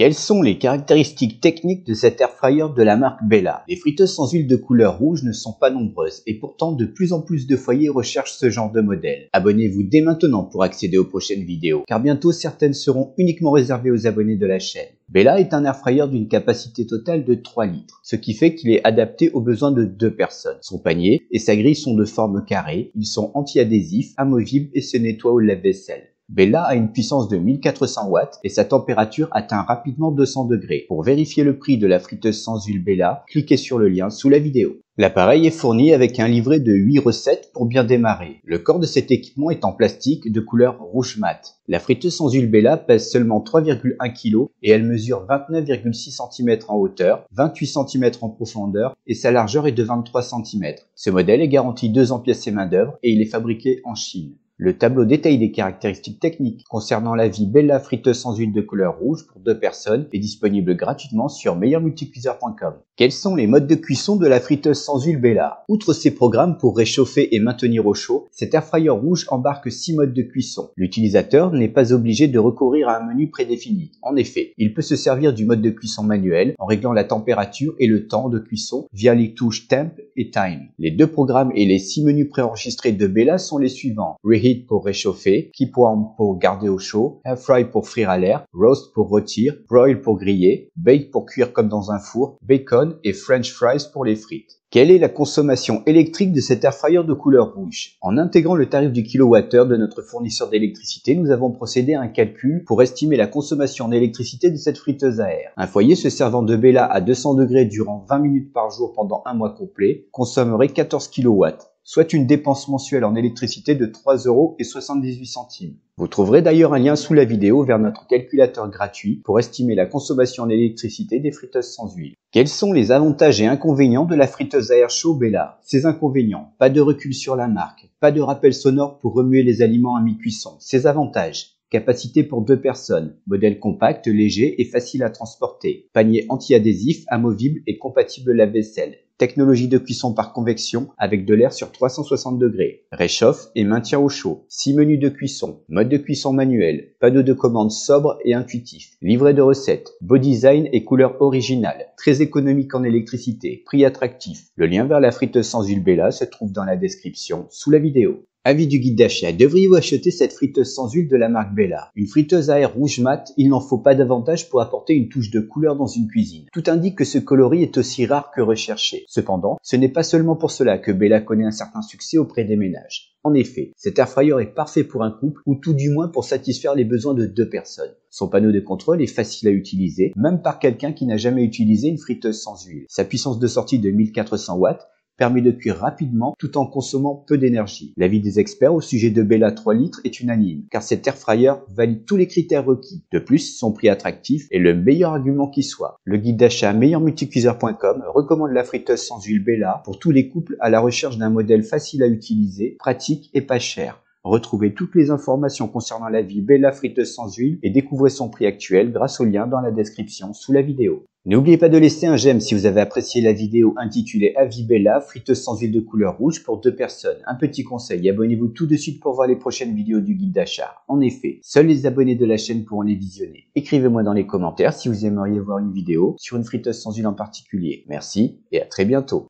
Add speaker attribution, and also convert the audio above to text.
Speaker 1: Quelles sont les caractéristiques techniques de cet air fryer de la marque Bella? Les friteuses sans huile de couleur rouge ne sont pas nombreuses et pourtant de plus en plus de foyers recherchent ce genre de modèle. Abonnez-vous dès maintenant pour accéder aux prochaines vidéos, car bientôt certaines seront uniquement réservées aux abonnés de la chaîne. Bella est un air fryer d'une capacité totale de 3 litres, ce qui fait qu'il est adapté aux besoins de 2 personnes. Son panier et sa grille sont de forme carrée, ils sont anti-adhésifs, amovibles et se nettoient au lave-vaisselle. Bella a une puissance de 1400 watts et sa température atteint rapidement 200 degrés. Pour vérifier le prix de la friteuse sans huile Bella, cliquez sur le lien sous la vidéo. L'appareil est fourni avec un livret de 8 recettes pour bien démarrer. Le corps de cet équipement est en plastique de couleur rouge mat. La friteuse sans huile Bella pèse seulement 3,1 kg et elle mesure 29,6 cm en hauteur, 28 cm en profondeur et sa largeur est de 23 cm. Ce modèle est garanti 2 ans pièces et main d'œuvre et il est fabriqué en Chine. Le tableau détaille des caractéristiques techniques concernant la vie Bella friteuse sans huile de couleur rouge pour 2 personnes est disponible gratuitement sur meilleurmulticuiseur.com. Quels sont les modes de cuisson de la friteuse sans huile Bella? Outre ses programmes pour réchauffer et maintenir au chaud, cet air fryer rouge embarque 6 modes de cuisson. L'utilisateur n'est pas obligé de recourir à un menu prédéfini. En effet, il peut se servir du mode de cuisson manuel en réglant la température et le temps de cuisson via les touches Temp et Time. Les 2 programmes et les 6 menus préenregistrés de Bella sont les suivants: Reheat pour réchauffer, Keep Warm pour garder au chaud, Air Fry pour frire à l'air, Roast pour rôtir, Broil pour griller, Bake pour cuire comme dans un four, Bacon et French Fries pour les frites. Quelle est la consommation électrique de cet air fryer de couleur rouge? En intégrant le tarif du kilowattheure de notre fournisseur d'électricité, nous avons procédé à un calcul pour estimer la consommation en électricité de cette friteuse à air. Un foyer se servant de Bella à 200 degrés durant 20 minutes par jour pendant un mois complet consommerait 14 kW. Soit une dépense mensuelle en électricité de 3,78 €. Vous trouverez d'ailleurs un lien sous la vidéo vers notre calculateur gratuit pour estimer la consommation en électricité des friteuses sans huile. Quels sont les avantages et inconvénients de la friteuse à air chaud Bella? Ses inconvénients: pas de recul sur la marque, pas de rappel sonore pour remuer les aliments à mi-cuisson. Ses avantages: capacité pour 2 personnes, modèle compact, léger et facile à transporter, panier anti-adhésif, amovible et compatible lave-vaisselle. Technologie de cuisson par convection avec de l'air sur 360 degrés. Réchauffe et maintient au chaud. 6 menus de cuisson. Mode de cuisson manuel. Panneau de commande sobre et intuitif. Livret de recettes. Beau design et couleur originale. Très économique en électricité. Prix attractif. Le lien vers la friteuse sans huile Bella se trouve dans la description sous la vidéo. Avis du guide d'achat: devriez-vous acheter cette friteuse sans huile de la marque Bella? Une friteuse à air rouge mat, il n'en faut pas davantage pour apporter une touche de couleur dans une cuisine. Tout indique que ce coloris est aussi rare que recherché. Cependant, ce n'est pas seulement pour cela que Bella connaît un certain succès auprès des ménages. En effet, cet air fryer est parfait pour un couple ou tout du moins pour satisfaire les besoins de 2 personnes. Son panneau de contrôle est facile à utiliser, même par quelqu'un qui n'a jamais utilisé une friteuse sans huile. Sa puissance de sortie de 1400 watts permet de cuire rapidement tout en consommant peu d'énergie. L'avis des experts au sujet de Bella 3 litres est unanime, car cet air fryer valide tous les critères requis. De plus, son prix attractif est le meilleur argument qui soit. Le guide d'achat meilleurmulticuiseur.com recommande la friteuse sans huile Bella pour tous les couples à la recherche d'un modèle facile à utiliser, pratique et pas cher. Retrouvez toutes les informations concernant la vie Bella friteuse sans huile et découvrez son prix actuel grâce au lien dans la description sous la vidéo. N'oubliez pas de laisser un j'aime si vous avez apprécié la vidéo intitulée Avis Bella friteuse sans huile de couleur rouge pour 2 personnes. Un petit conseil, abonnez-vous tout de suite pour voir les prochaines vidéos du guide d'achat. En effet, seuls les abonnés de la chaîne pourront les visionner. Écrivez-moi dans les commentaires si vous aimeriez voir une vidéo sur une friteuse sans huile en particulier. Merci et à très bientôt.